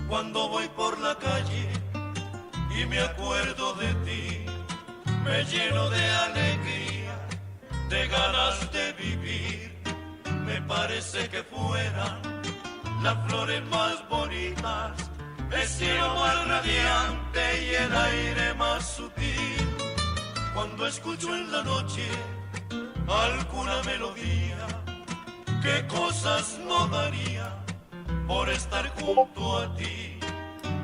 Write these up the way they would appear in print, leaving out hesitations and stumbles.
Cuando voy por la calle y me acuerdo de ti, me lleno de alegría, de ganas de vivir. Me parece que fueran las flores más bonitas, el cielo más radiante y el aire más sutil. Cuando escucho en la noche alguna melodía, qué cosas no daría por estar junto a ti,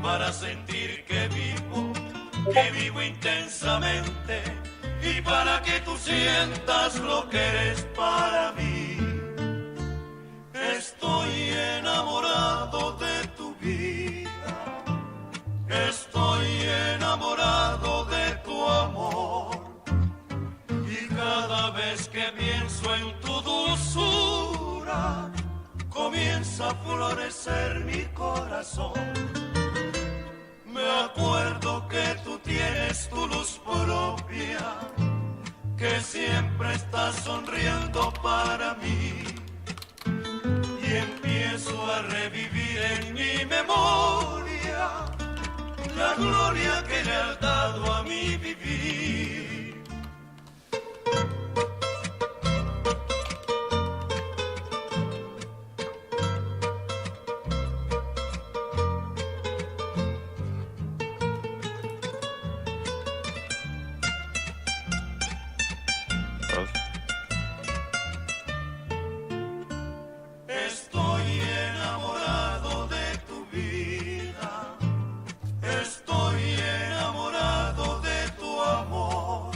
para sentir que vivo intensamente, y para que tú sientas lo que eres para mí. Estoy enamorado de tu vida, estoy enamorado de tu amor, y cada vez que pienso en tu dulzura, comienza a florecer mi corazón. Me acuerdo que tú tienes tu luz propia, que siempre estás sonriendo para mí, y empiezo a revivir en mi memoria la gloria que le has dado a mi vivir. Estoy enamorado de tu vida, estoy enamorado de tu amor,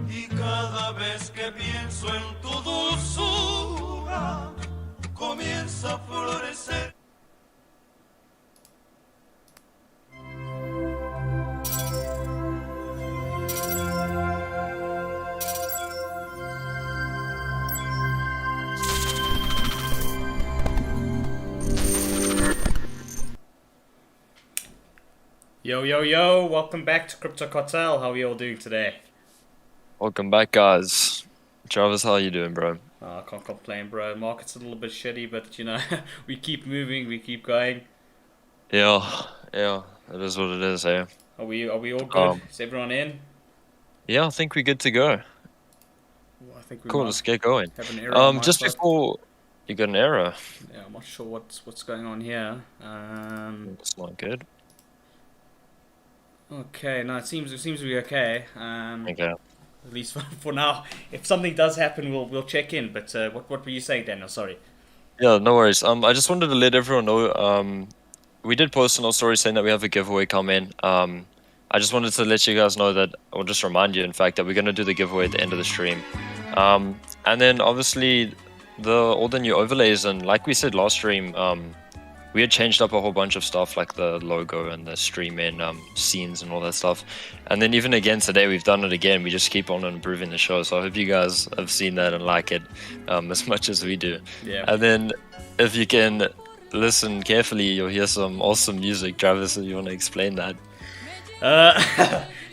y cada vez que pienso en tu dulzura, comienza a florecer. Yo, yo, yo, welcome back to Crypto Cartel. How are you all doing today? Welcome back, guys. Travis, how you doing, bro? I can't complain, bro. Market's a little bit shitty, but we keep moving, we keep going. Yeah, it is what it is, eh? Are we all good? Is everyone in? Yeah, I think we're good to go. Well, I think we Cool, might let's get going. have an error on my Just side. before you got an error. Yeah, I'm not sure what's going on here. That's not good. Okay, no, it seems to be okay. Okay. At least for now. If something does happen, we'll check in. But what were you saying, Daniel? Sorry. Yeah, no worries. I just wanted to let everyone know. We did post on our story saying that we have a giveaway coming. I just wanted to let you guys know that, or just remind you, in fact, that we're gonna do the giveaway at the end of the stream. And then obviously all the new overlays, and like we said last stream, we had changed up a whole bunch of stuff like the logo and the streaming scenes and all that stuff. And then even again today, we've done it again. We just keep on improving the show. So I hope you guys have seen that and like it as much as we do. Yeah. And then if you can listen carefully, you'll hear some awesome music. Travis, if you want to explain that.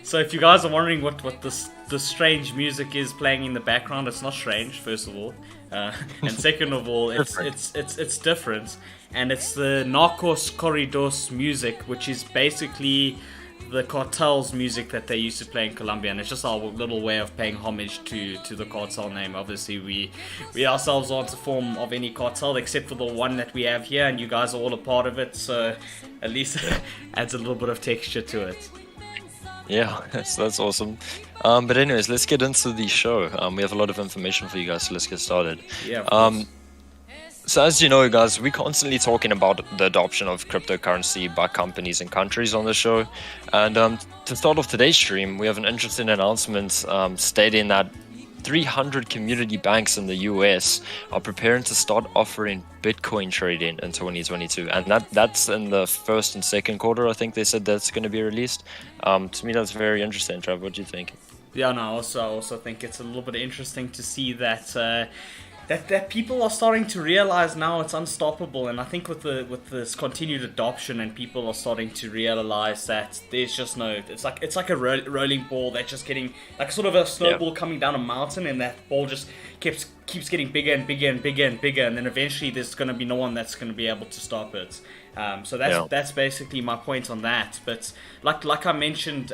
So if you guys are wondering what the strange music is playing in the background, it's not strange, first of all. And second of all, it's different. And it's the Narcos Corridos music, which is basically the Cartel's music that they used to play in Colombia, and it's just our little way of paying homage to the Cartel name. Obviously, we ourselves aren't a form of any cartel except for the one that we have here, and you guys are all a part of it, so at least it adds a little bit of texture to it. Yeah, that's awesome. But anyways, let's get into the show. We have a lot of information for you guys, so let's get started. Yeah. So as you know, guys, we're constantly talking about the adoption of cryptocurrency by companies and countries on the show. And to start off today's stream, we have an interesting announcement stating that 300 community banks in the US are preparing to start offering Bitcoin trading in 2022. And that's in the first and second quarter, I think they said that's going to be released. To me, that's very interesting. Trav, what do you think? Yeah, no, I also think it's a little bit interesting to see that that people are starting to realize now it's unstoppable, and I think with this continued adoption, and people are starting to realize that there's just no, it's like a rolling ball that's just getting like sort of a snowball coming down a mountain, and that ball just keeps keeps getting bigger and bigger and bigger and bigger, and then eventually there's going to be no one that's going to be able to stop it. So that's basically my point on that. But like I mentioned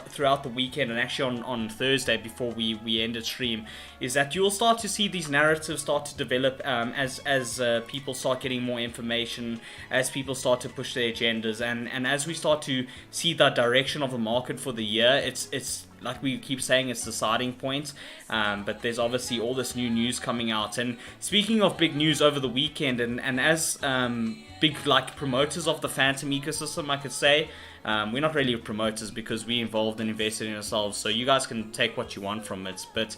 throughout the weekend, and actually on Thursday before we ended stream, is that you'll start to see these narratives start to develop as people start getting more information, as people start to push their agendas, and as we start to see the direction of the market for the year. It's like we keep saying, it's the starting point, but there's obviously all this new news coming out. And speaking of big news over the weekend, and as big like promoters of the Phantom ecosystem, I could say, we're not really promoters because we involved and invested in ourselves, so you guys can take what you want from it. But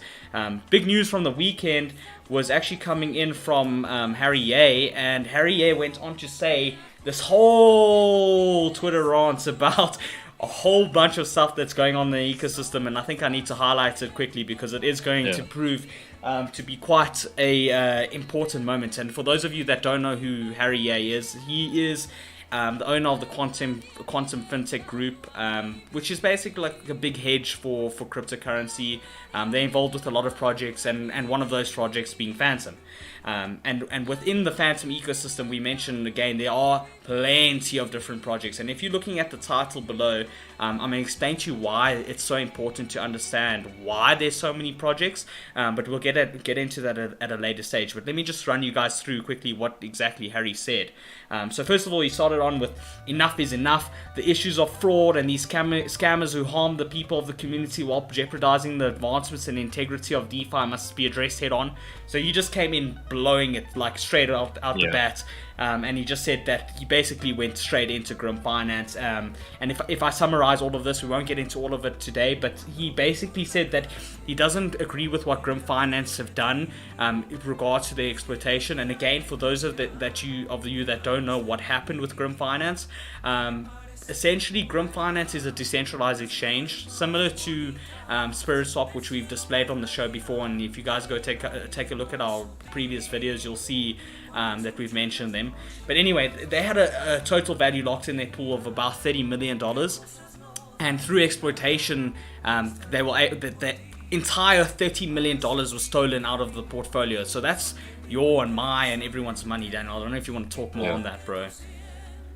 big news from the weekend was actually coming in from Harry Ye, and Harry Ye went on to say this whole Twitter rant about a whole bunch of stuff that's going on in the ecosystem, and I think I need to highlight it quickly because it is going to prove to be quite a important moment. And for those of you that don't know who Harry Ye is, he is the owner of the Quantum FinTech Group, which is basically like a big hedge for cryptocurrency. They're involved with a lot of projects, and one of those projects being Phantom. And within the Phantom ecosystem, we mentioned again, there are plenty of different projects. And if you're looking at the title below, I'm going to explain to you why it's so important to understand why there's so many projects. But we'll get into that at a later stage. But let me just run you guys through quickly what exactly Harry said. So first of all, he started on with enough is enough. The issues of fraud and these scammers who harm the people of the community while jeopardizing the advancements and integrity of DeFi must be addressed head on. So he just came in blowing it like straight out the bat. And he just said that he basically went straight into Grim Finance. And if I summarize all of this, we won't get into all of it today, but he basically said that he doesn't agree with what Grim Finance have done in regards to their exploitation. And again, for those of you that don't know what happened with Grim Finance, essentially Grim Finance is a decentralized exchange similar to SpiritSwap, which we've displayed on the show before. And if you guys go take a look at our previous videos, you'll see that we've mentioned them. But anyway, they had a total value locked in their pool of about $30 million, and through exploitation, the entire $30 million was stolen out of the portfolio. So that's your and my and everyone's money, Daniel. I don't know if you want to talk more on that, bro.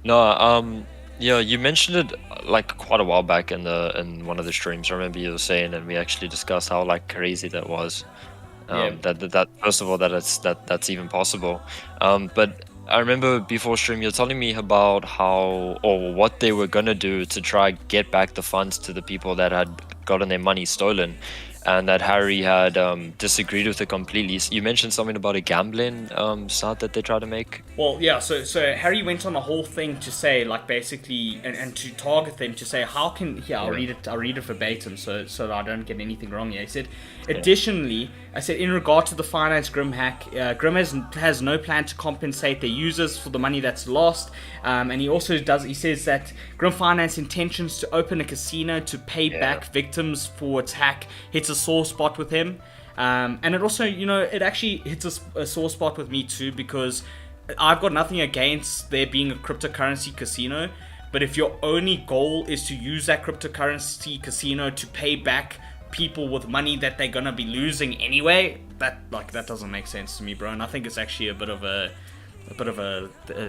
No, yeah, you mentioned it like quite a while back in one of the streams. I remember you were saying, and we actually discussed how like crazy that was. That first of all, that's even possible. But I remember before stream, you're telling me about how or what they were gonna do to try get back the funds to the people that had gotten their money stolen, and that Harry had disagreed with it completely. You mentioned something about a gambling site that they tried to make. Well, yeah, so Harry went on a whole thing to say, like, basically, and to target them, to say, how can... Here, I'll read it verbatim so that I don't get anything wrong here. He said, additionally, I said, in regard to the finance Grim hack, Grim has no plan to compensate their users for the money that's lost. And he also he says that Grim Finance intentions to open a casino to pay back victims for its hack hits a sore spot with him. And it also, it actually hits a sore spot with me too, because I've got nothing against there being a cryptocurrency casino, but if your only goal is to use that cryptocurrency casino to pay back people with money that they're gonna be losing anyway, that doesn't make sense to me, bro. And I think it's actually a bit of a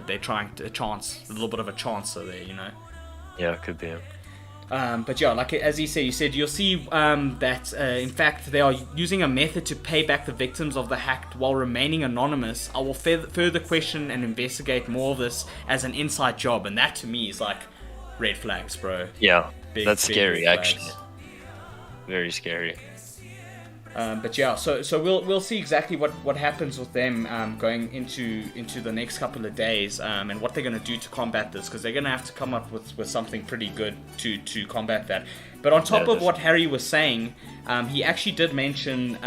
they're trying to a little bit of a chancer there, Yeah, it could be. But yeah, like as he said, you'll see that in fact they are using a method to pay back the victims of the hack while remaining anonymous. I will further question and investigate more of this as an inside job, and that to me is like red flags, bro. Yeah, that's scary actually. Very scary. But yeah, so we'll see exactly what happens with them going into the next couple of days, and what they're going to do to combat this, because they're going to have to come up with something pretty good to combat that. But on top of what Harry was saying, he actually did mention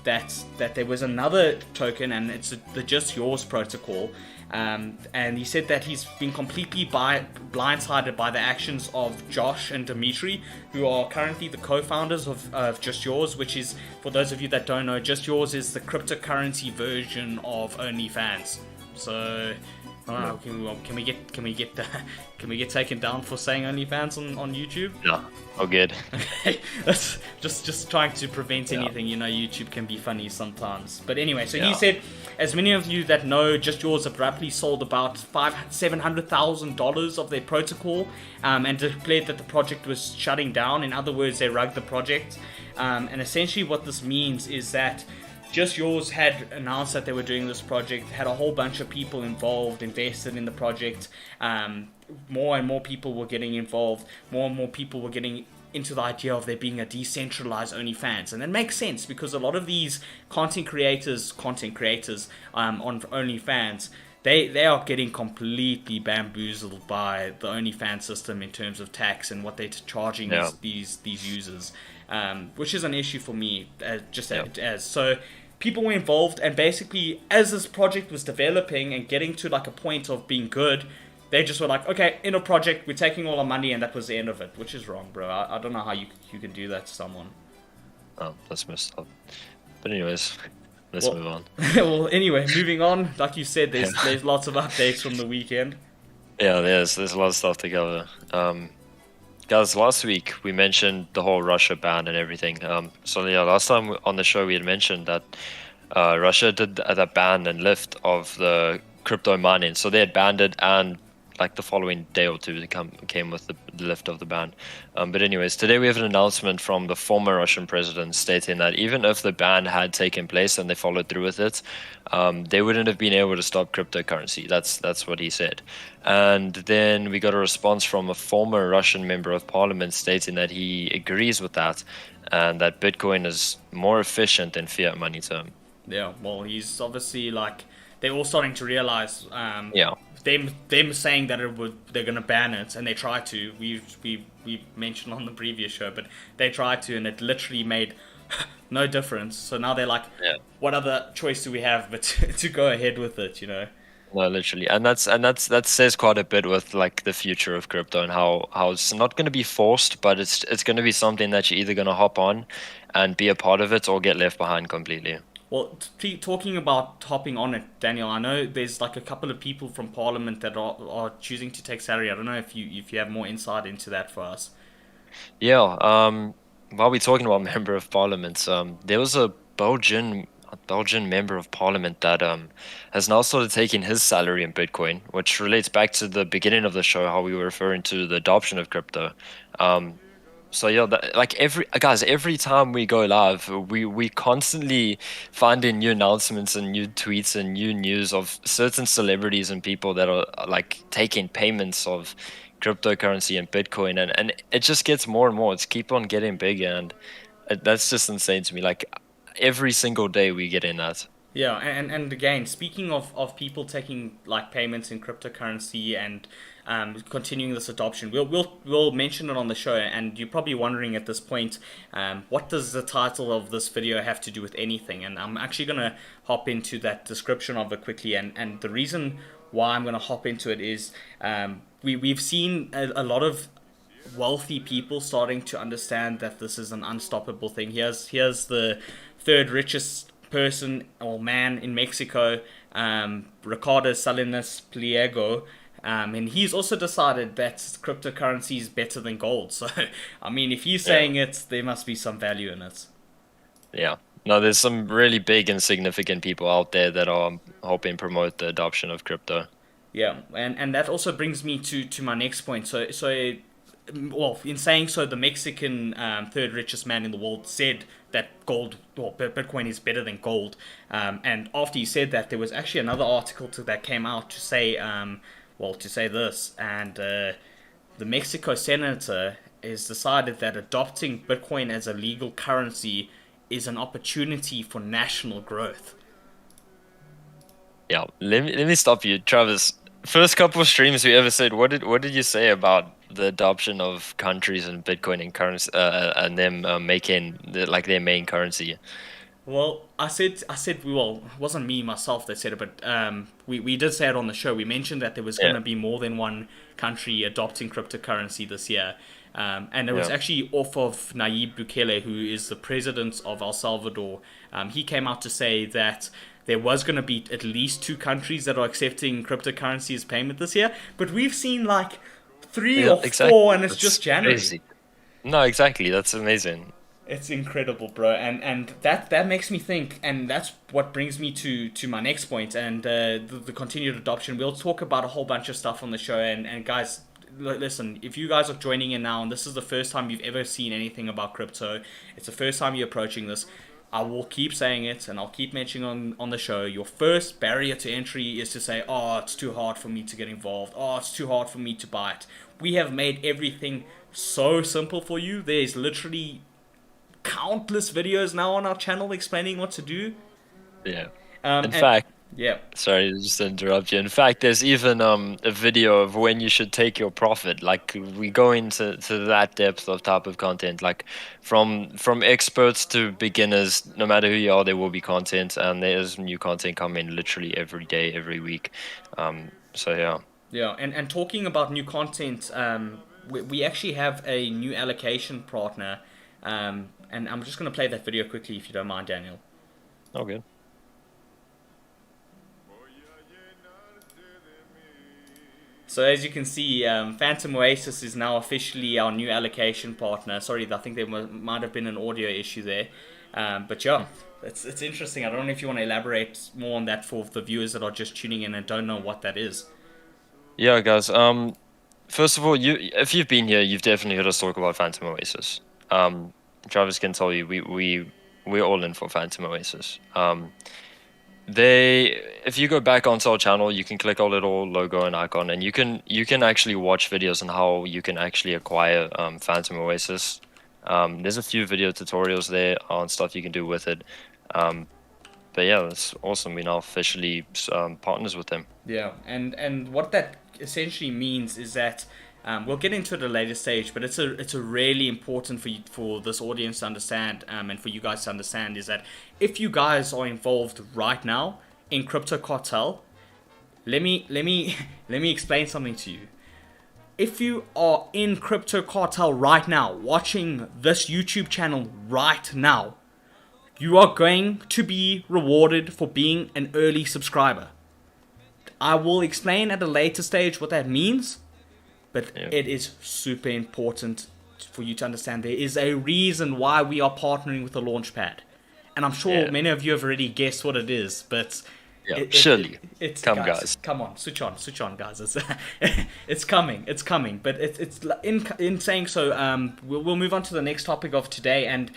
that there was another token, and it's the Just Yours protocol. And he said that he's been completely blindsided by the actions of Josh and Dimitri, who are currently the co-founders of Just Yours, which is, for those of you that don't know, Just Yours is the cryptocurrency version of OnlyFans. So Oh, can we get can we get taken down for saying OnlyFans on YouTube? No, all good. Okay, that's just trying to prevent anything. You know, YouTube can be funny sometimes. But anyway, so he said, as many of you that know, Just Yours abruptly sold about $700,000 of their protocol, and declared that the project was shutting down. In other words, they rugged the project, and essentially what this means is that Just Yours had announced that they were doing this project, had a whole bunch of people involved, invested in the project. More and more people were getting involved. More and more people were getting into the idea of there being a decentralized OnlyFans. And that makes sense because a lot of these content creators on OnlyFans, they are getting completely bamboozled by the OnlyFans system in terms of tax and what they're charging these users, which is an issue for me. So people were involved, and basically as this project was developing and getting to like a point of being good, they just were like, okay, in a project, we're taking all our money, and that was the end of it, which is wrong, bro. I don't know how you can do that to someone. Oh, that's messed up. But anyways, let's move on. Well, anyway, moving on. Like you said, there's lots of updates from the weekend. Yeah, there's a lot of stuff to cover. Guys, last week we mentioned the whole Russia ban and everything. So yeah, last time on the show we had mentioned that Russia did the ban and lift of the crypto mining. So they had banned it, and like the following day or two, they came with the lift of the ban. But anyways, today we have an announcement from the former Russian president stating that even if the ban had taken place and they followed through with it, they wouldn't have been able to stop cryptocurrency. That's what he said. And then we got a response from a former Russian member of parliament stating that he agrees with that, and that Bitcoin is more efficient than fiat money to him. Yeah, well, he's obviously like, they're all starting to realize them saying that they're going to ban it, and they tried to. We mentioned on the previous show, but they tried to, and it literally made no difference. So now they're like, what other choice do we have but to go ahead with it, you know? No, literally, and that says quite a bit with like the future of crypto and how it's not going to be forced, but it's going to be something that you're either going to hop on and be a part of it or get left behind completely. Well, talking about hopping on it, Daniel, I know there's like a couple of people from Parliament that are choosing to take salary. I don't know if you have more insight into that for us. Yeah. While we're talking about member of Parliament, there was a Belgian member of Parliament that has now started taking his salary in Bitcoin, which relates back to the beginning of the show, how we were referring to the adoption of crypto. So yeah, every time we go live, we constantly finding new announcements and new tweets and new news of certain celebrities and people that are like taking payments of cryptocurrency and Bitcoin, and it just gets more and more. It's keep on getting bigger, and that's just insane to me. Like every single day we get in that. Yeah, and again, speaking of people taking like payments in cryptocurrency and continuing this adoption, we'll mention it on the show. And you're probably wondering at this point, what does the title of this video have to do with anything? And I'm actually gonna hop into that description of it quickly. And the reason why I'm gonna hop into it is we've seen a lot of wealthy people starting to understand that this is an unstoppable thing. Here's the third richest person or man in Mexico, Ricardo Salinas Pliego, and he's also decided that cryptocurrency is better than gold. So, I mean, if he's saying it, there must be some value in it. Yeah. No, there's some really big and significant people out there that are helping promote the adoption of crypto. Yeah, and that also brings me to my next point. So well, in saying so, the Mexican third richest man in the world said that Bitcoin is better than gold. And after he said that, there was actually another article that came out to say, this. And the Mexico senator has decided that adopting Bitcoin as a legal currency is an opportunity for national growth. Yeah, let me stop you, Travis. First couple of streams we ever said, what did you say about the adoption of countries and Bitcoin and currency, and them making their main currency? Well, I said, well, it wasn't me myself that said it, but we did say it on the show. We mentioned that there was going to be more than one country adopting cryptocurrency this year. And it was actually off of Nayib Bukele, who is the president of El Salvador. He came out to say that there was going to be at least 2 countries that are accepting cryptocurrency as payment this year, but we've seen like 3 or 4, and it's That's just January. crazy. No, exactly. That's amazing. It's incredible, bro, and that makes me think, and that's what brings me to my next point, and the continued adoption. We'll talk about a whole bunch of stuff on the show, and guys, listen, if you guys are joining in now, and this is the first time you've ever seen anything about crypto, it's the first time you're approaching this, I will keep saying it, and I'll keep mentioning on the show, your first barrier to entry is to say, oh, it's too hard for me to get involved, oh, it's too hard for me to buy it. We have made everything so simple for you. There's literally countless videos now on our channel explaining what to do. Yeah. In fact, yeah. Sorry, just to interrupt you. In fact, there's even a video of when you should take your profit. Like we go into that depth of type of content. Like from experts to beginners, no matter who you are, there will be content, and there's new content coming literally every day, every week. So yeah. Yeah, and talking about new content, we actually have a new allocation partner. And I'm just going to play that video quickly if you don't mind, Daniel. Oh, good. So as you can see, Phantom Oasis is now officially our new allocation partner. Sorry, I think there might have been an audio issue there. But yeah, it's interesting. I don't know if you want to elaborate more on that for the viewers that are just tuning in and don't know what that is. Yeah, guys. First of all, if you've been here, you've definitely heard us talk about Phantom Oasis. Travis can tell you, we're all in for Phantom Oasis. If you go back onto our channel, you can click our little logo and icon, and you can actually watch videos on how you can actually acquire Phantom Oasis. There's a few video tutorials there on stuff you can do with it. But yeah, that's awesome. We're now officially partners with them. Yeah, and what that essentially means is that we'll get into it at a later stage, but it's a really important for this audience to understand, and for you guys to understand, is that if you guys are involved right now in Crypto Cartel, let me explain something to you. If you are in Crypto Cartel right now, watching this YouTube channel right now, you are going to be rewarded for being an early subscriber. I will explain at a later stage what that means. But it is super important for you to understand. There is a reason why we are partnering with the Launchpad. And I'm sure many of you have already guessed what it is. But surely. Come, guys. Come on. Switch on, guys. It's coming. But it's in saying so, we'll move on to the next topic of today. And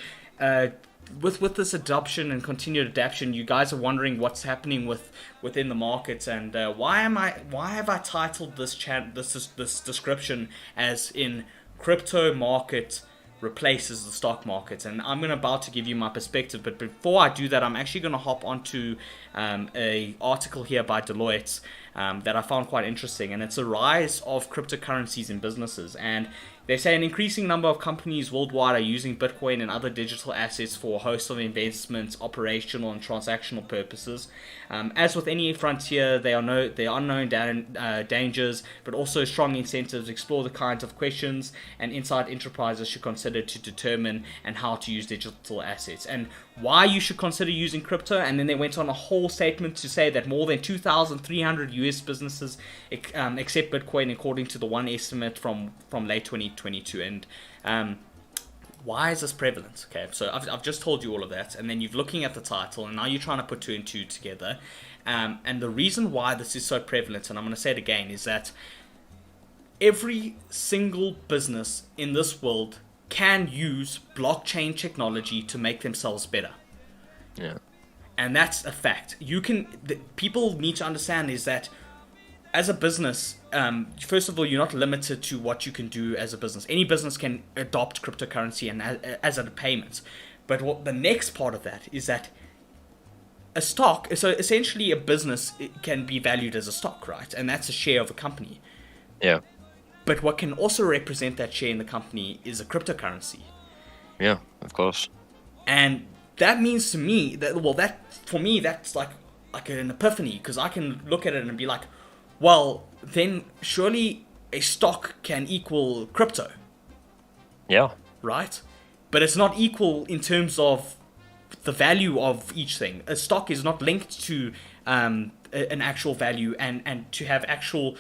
with this adoption and continued adaptation, you guys are wondering what's happening within the markets, and why have I titled this description as in crypto market replaces the stock market? And I'm about to give you my perspective, but before I do that, I'm actually going to hop onto a article here by Deloitte that I found quite interesting, and it's a rise of cryptocurrencies in businesses. And they say an increasing number of companies worldwide are using Bitcoin and other digital assets for a host of investments, operational and transactional purposes. As with any frontier, there are unknown dangers, but also strong incentives to explore the kinds of questions and insight enterprises should consider to determine and how to use digital assets, and why you should consider using crypto. And then they went on a whole statement to say that more than 2,300 US businesses accept Bitcoin, according to the one estimate from late 2022. And why is this prevalent? Okay, so I've just told you all of that, and then you're looking at the title, and now you're trying to put 2 and 2 together. And the reason why this is so prevalent, and I'm going to say it again, is that every single business in this world can use blockchain technology to make themselves better. Yeah. And that's a fact. People need to understand is that as a business, first of all, you're not limited to what you can do as a business. Any business can adopt cryptocurrency and as a payment. But what the next part of that is that a stock, so essentially a business, it can be valued as a stock, right? And that's a share of a company. Yeah. But what can also represent that share in the company is a cryptocurrency. Yeah, of course. And that means to me that for me that's like an epiphany, because I can look at it and be like, well, then surely a stock can equal crypto. Yeah. Right? But it's not equal in terms of the value of each thing. A stock is not linked to an actual value, and to have actual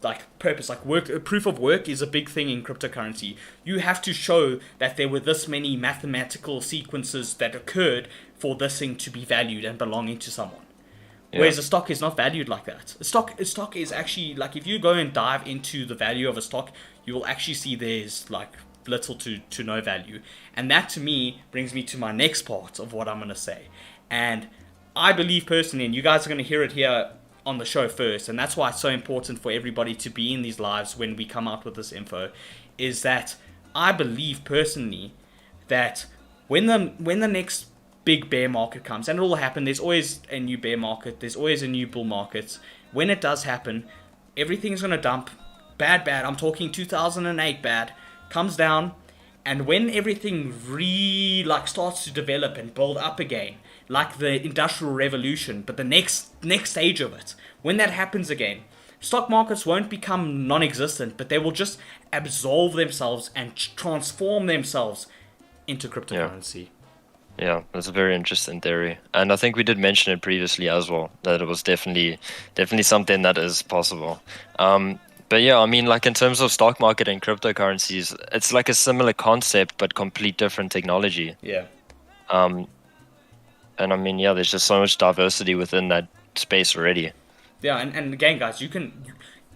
like purpose, like work. Proof of work is a big thing in cryptocurrency. You have to show that there were this many mathematical sequences that occurred for this thing to be valued and belonging to someone. Whereas a stock is not valued like that. A stock is actually, like, if you go and dive into the value of a stock, you will actually see there's like little to no value. And that to me brings me to my next part of what I'm going to say. And I believe personally, and you guys are going to hear it here on the show first, and that's why it's so important for everybody to be in these lives when we come out with this info, is that I believe personally that when the next big bear market comes, and it will happen, there's always a new bear market, there's always a new bull market. When it does happen, everything's going to dump bad, I'm talking 2008 bad, comes down, and when everything starts to develop and build up again, like the Industrial Revolution, but the next stage of it, when that happens again, stock markets won't become non-existent, but they will just absolve themselves and transform themselves into cryptocurrency. Yeah, that's a very interesting theory, and I think we did mention it previously as well, that it was definitely something that is possible. But yeah, I mean, like in terms of stock market and cryptocurrencies, it's like a similar concept but complete different technology. Yeah. And I mean, yeah, there's just so much diversity within that space already. Yeah, and again, guys,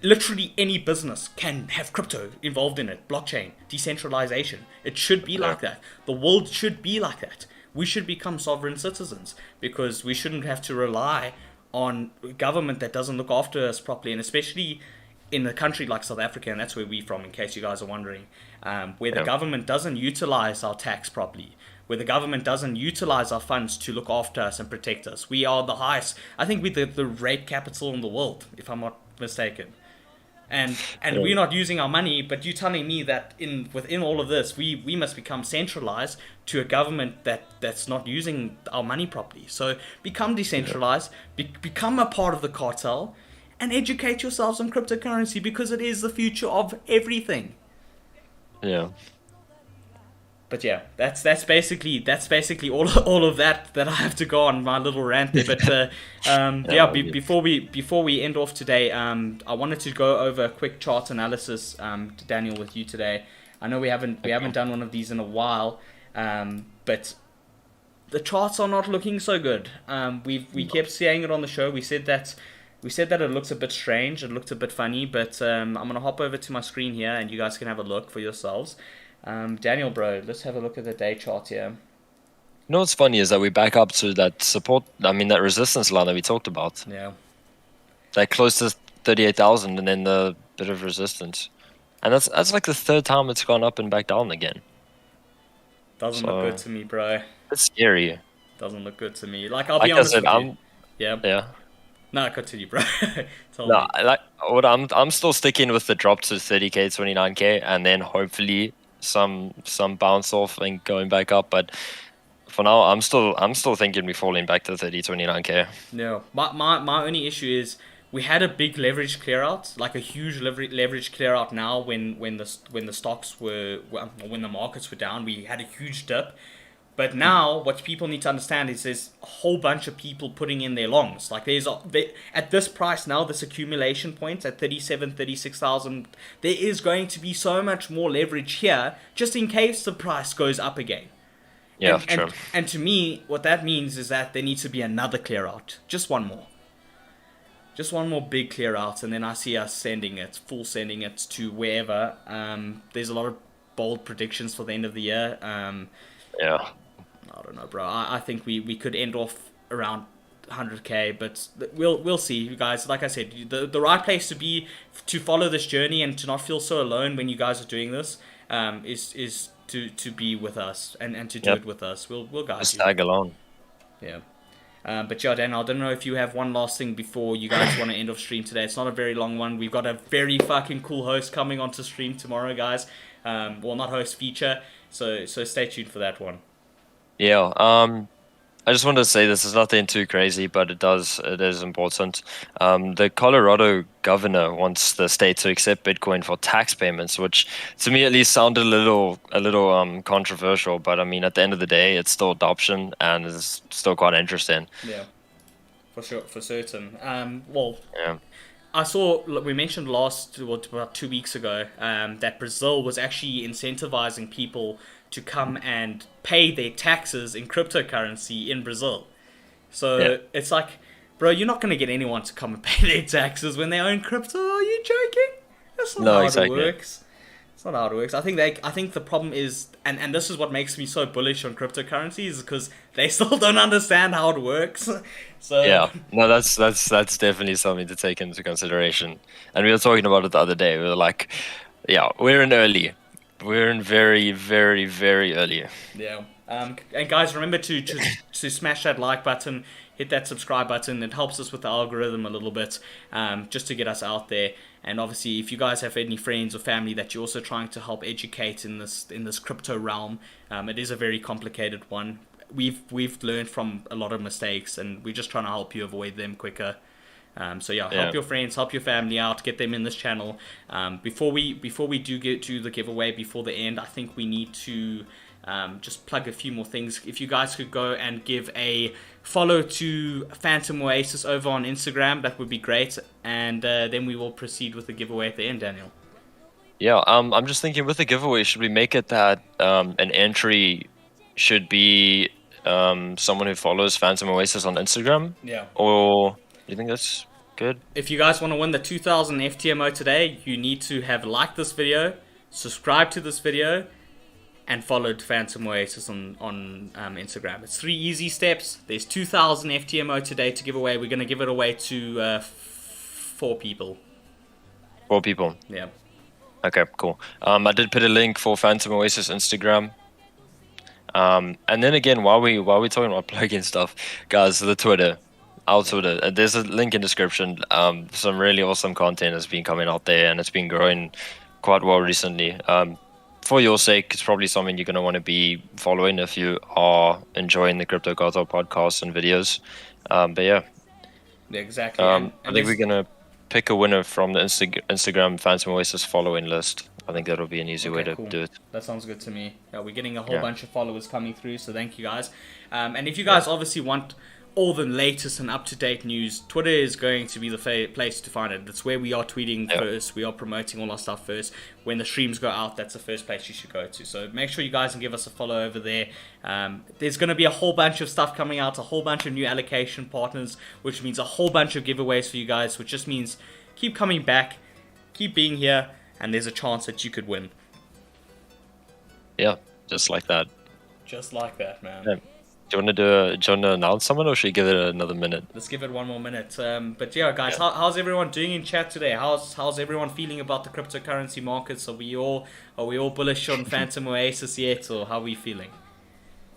literally any business can have crypto involved in it. Blockchain, decentralization. It should be like that. The world should be like that. We should become sovereign citizens, because we shouldn't have to rely on government that doesn't look after us properly, and especially in a country like South Africa, and that's where we're from, in case you guys are wondering, where the government doesn't utilize our tax properly, where the government doesn't utilize our funds to look after us and protect us. We are the highest, I think we're the rape capital in the world, if I'm not mistaken. And we're not using our money, but you're telling me that within all of this, we must become centralized to a government that's not using our money properly. So become decentralized, become a part of the cartel, and educate yourselves on cryptocurrency, because it is the future of everything. Yeah. But yeah, that's basically all of that I have to go on my little rant there. But before we end off today, I wanted to go over a quick chart analysis, Daniel, with you today. I know we haven't done one of these in a while, but the charts are not looking so good. We kept saying it on the show. We said that it looks a bit strange, it looked a bit funny, but I'm gonna hop over to my screen here, and you guys can have a look for yourselves. Daniel, bro, let's have a look at the day chart here. You know what's funny is that we back up to that support, that resistance line that we talked about. Yeah. That close to 38,000, and then the bit of resistance. And that's like the third time it's gone up and back down again. Look good to me, bro. It's scary. Doesn't look good to me. Like, I'll be honest with you. Yeah. No, continue, bro. I'm still sticking with the drop to 30k, 29k, and then hopefully some bounce off and going back up. But for now, I'm still thinking we're falling back to 30, 29k. No, my only issue is we had a big leverage clear out, like a huge leverage clear out. Now when the stocks when the markets were down, we had a huge dip. But now, what people need to understand is there's a whole bunch of people putting in their longs. Like at this price now, this accumulation point at 37, 36,000, there is going to be so much more leverage here, just in case the price goes up again. Yeah, true. And to me, what that means is that there needs to be another clear out, just one more. Just one more big clear out, and then I see us sending it to wherever. There's a lot of bold predictions for the end of the year. Yeah. I don't know, bro. I think we could end off around 100k, but we'll see, you guys. Like I said, the right place to be to follow this journey and to not feel so alone when you guys are doing this is to be with us and to do it with us. We'll guide you. Tag along. Yeah. But yeah, Dan, I don't know if you have one last thing before you guys want to end off stream today. It's not a very long one. We've got a very fucking cool host coming onto stream tomorrow, guys. Well, not host, feature. So stay tuned for that one. Yeah. I just wanted to say this is nothing too crazy, but it is important. The Colorado governor wants the state to accept Bitcoin for tax payments, which to me at least sounded a little controversial. But I mean, at the end of the day, it's still adoption and it's still quite interesting. Yeah, for sure, for certain. Well, Yeah, I saw we mentioned about 2 weeks ago that Brazil was actually incentivizing people to come and pay their taxes in cryptocurrency in Brazil. yeah. So it's like, bro, you're not gonna get anyone to come and pay their taxes when they own crypto. Are you joking? That's not No, how it exactly. works. It's not how it works. I think the problem is, and this is what makes me so bullish on cryptocurrencies, is because they still don't understand how it works. So Yeah, no, that's definitely something to take into consideration. And we were talking about it the other day. We were like, yeah, we're in early. We're in very, very, very early. yeah. And guys, remember to smash that like button, hit that subscribe button. It helps us with the algorithm a little bit, just to get us out there. And obviously, if you guys have any friends or family that you're also trying to help educate in this crypto realm, it is a very complicated one. We've learned from a lot of mistakes, and we're just trying to help you avoid them quicker. So yeah, Yeah. help your friends, help your family out, get them in this channel. Before we do get to the giveaway before the end, I think we need to just plug a few more things. If you guys could go and give a follow to Phantom Oasis over on Instagram, that would be great. And then we will proceed with the giveaway at the end, Daniel. Yeah, I'm just thinking with the giveaway, should we make it that an entry should be someone who follows Phantom Oasis on Instagram? Yeah. Or do you think that's good? If you guys want to win the 2000 FTMO today, you need to have liked this video, subscribed to this video, and followed Phantom Oasis on Instagram. It's 3 easy steps. There's 2000 FTMO today to give away. We're going to give it away to 4 people. 4 people. Yeah. Okay, cool. I did put a link for Phantom Oasis Instagram. And then again, while we're talking about plugin stuff, guys, the Twitter, our Twitter, there's a link in description. Some really awesome content has been coming out there, and it's been growing quite well recently. For your sake, it's probably something you're gonna want to be following if you are enjoying the Crypto Cartel podcasts and videos. But yeah, Yeah, exactly. I think we're gonna pick a winner from the Instagram Phantom Oasis following list. I think that'll be an easy way to cool. do it. That sounds good to me. Yeah, we're getting a whole Yeah. bunch of followers coming through, so thank you guys. And if you guys obviously want all the latest and up-to-date news, Twitter is going to be the place to find it. That's where we are tweeting first. We are promoting all our stuff first. When the streams go out, that's the first place you should go to. So make sure you guys can give us a follow over there. There's going to be a whole bunch of stuff coming out, a whole bunch of new allocation partners, which means a whole bunch of giveaways for you guys, which just means keep coming back, keep being here, and there's a chance that you could win. Yeah, just like that. Just like that, man. Yeah. Do you want to announce someone, or should we give it another minute? Let's give it one more minute. But yeah, guys, how's everyone doing in chat today? How's everyone feeling about the cryptocurrency markets? Are we all bullish on Phantom Oasis yet, or how are we feeling?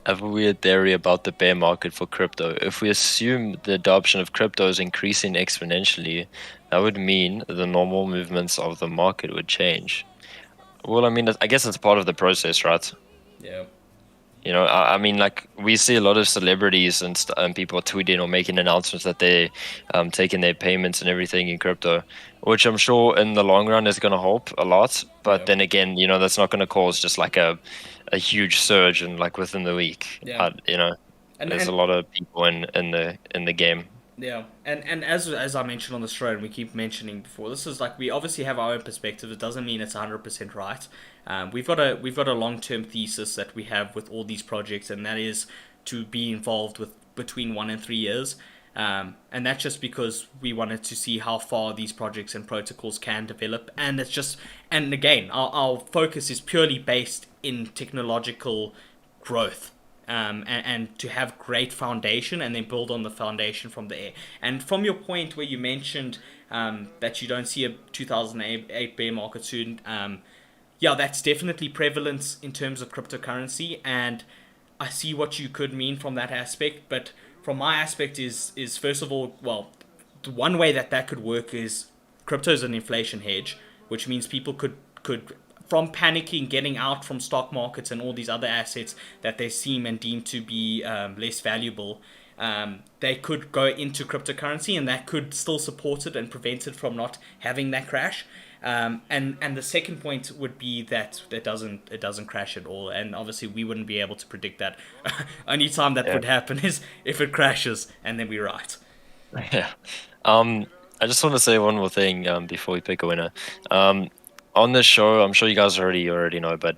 I have a weird theory about the bear market for crypto. If we assume the adoption of crypto is increasing exponentially, that would mean the normal movements of the market would change. Well, I mean, I guess it's part of the process, right? Yeah. You know, I mean, like we see a lot of celebrities and people tweeting or making announcements that they're taking their payments and everything in crypto, which I'm sure in the long run is going to help a lot. But then again, you know, that's not going to cause just like a huge surge and like within the week. Yeah. You know, there's a lot of people in the game. Yeah, and as I mentioned on the show, and we keep mentioning before, this is like we obviously have our own perspective. It doesn't mean it's 100% right. We've got a long-term thesis that we have with all these projects, and that is to be involved with between 1 and 3 years. And that's just because we wanted to see how far these projects and protocols can develop. And it's just, and again, our focus is purely based in technological growth. And to have great foundation and then build on the foundation from there. And from your point where you mentioned that you don't see a 2008 bear market soon, yeah, that's definitely prevalent in terms of cryptocurrency, and I see what you could mean from that aspect. But from my aspect is first of all, well, the one way that could work is crypto is an inflation hedge, which means people could from panicking, getting out from stock markets and all these other assets that they seem and deem to be less valuable, they could go into cryptocurrency, and that could still support it and prevent it from not having that crash. And the second point would be that it doesn't crash at all, and obviously we wouldn't be able to predict that. Only time that would happen is if it crashes, and then we're right. Yeah. I just want to say one more thing before we pick a winner. On this show, I'm sure you guys already know, but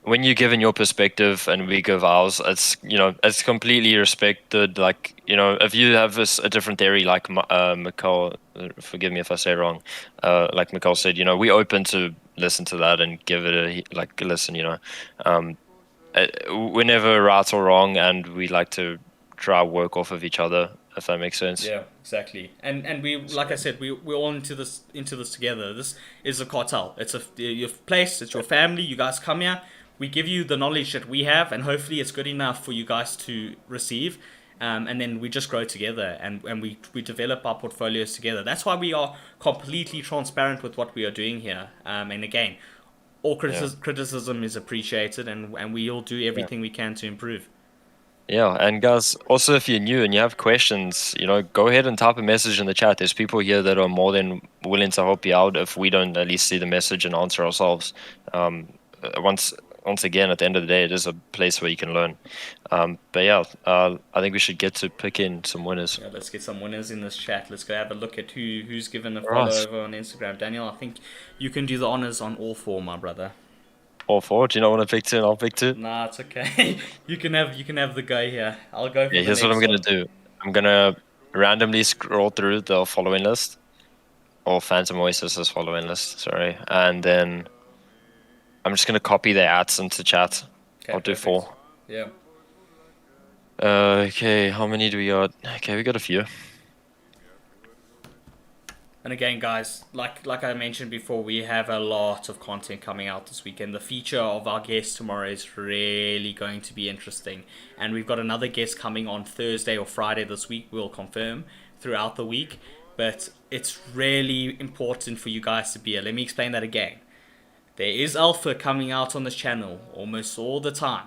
when you give in your perspective and we give ours, it's completely respected. Like, if you have a different theory, like Mikkel, forgive me if I say it wrong, like Mikkel said, we're open to listen to that and give it a listen. We're never right or wrong, and we like to try work off of each other, if that makes sense. Yeah, exactly. And we, like I said, we're all into this together. This is a cartel. It's your place. It's your family. You guys come here. We give you the knowledge that we have, and hopefully it's good enough for you guys to receive. And then we just grow together, and we develop our portfolios together. That's why we are completely transparent with what we are doing here. And again, all criticism is appreciated, and we all do everything we can to improve. Yeah, and guys, also if you're new and you have questions, go ahead and type a message in the chat. There's people here that are more than willing to help you out if we don't at least see the message and answer ourselves. Once again, at the end of the day, it is a place where you can learn. But yeah, I think we should get to pick in some winners. Yeah, let's get some winners in this chat. Let's go have a look at who's given a follow over on Instagram. Daniel, I think you can do the honors on all four, my brother. All four? Do you not want to pick two and I'll pick two? Nah, it's okay. you can have the guy here. I'll go for the here's what I'm going to do. I'm going to randomly scroll through the following list. Or Phantom Oasis's following list, sorry. And then I'm just going to copy their ads into chat. Okay, I'll do 4. Yeah. Okay, how many do we got? Okay, we got a few. And again, guys, like I mentioned before, we have a lot of content coming out this weekend. The feature of our guest tomorrow is really going to be interesting. And we've got another guest coming on Thursday or Friday this week. We'll confirm throughout the week. But it's really important for you guys to be here. Let me explain that again. There is alpha coming out on this channel almost all the time.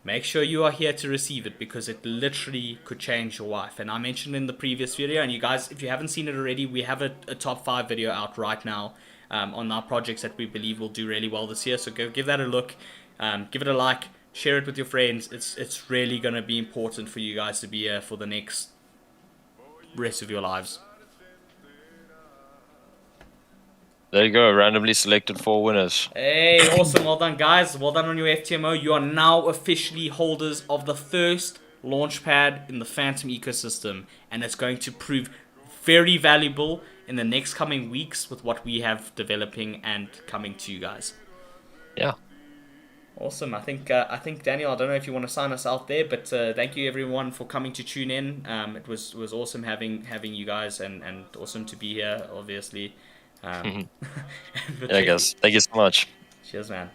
Make sure you are here to receive it, because it literally could change your life. And I mentioned in the previous video, and you guys, if you haven't seen it already, we have a top 5 video out right now on our projects that we believe will do really well this year. So go give that a look, give it a like, share it with your friends. It's really going to be important for you guys to be here for the next rest of your lives. There you go, randomly selected 4 winners. Hey, awesome, well done guys, well done on your FTMO. You are now officially holders of the first launchpad in the Phantom ecosystem, and it's going to prove very valuable in the next coming weeks with what we have developing and coming to you guys. Yeah. Awesome. I think Daniel, I don't know if you want to sign us out there, but thank you everyone for coming to tune in. It was awesome having you guys, and awesome to be here, obviously. Yeah, guys. Thank you so much. Cheers, man.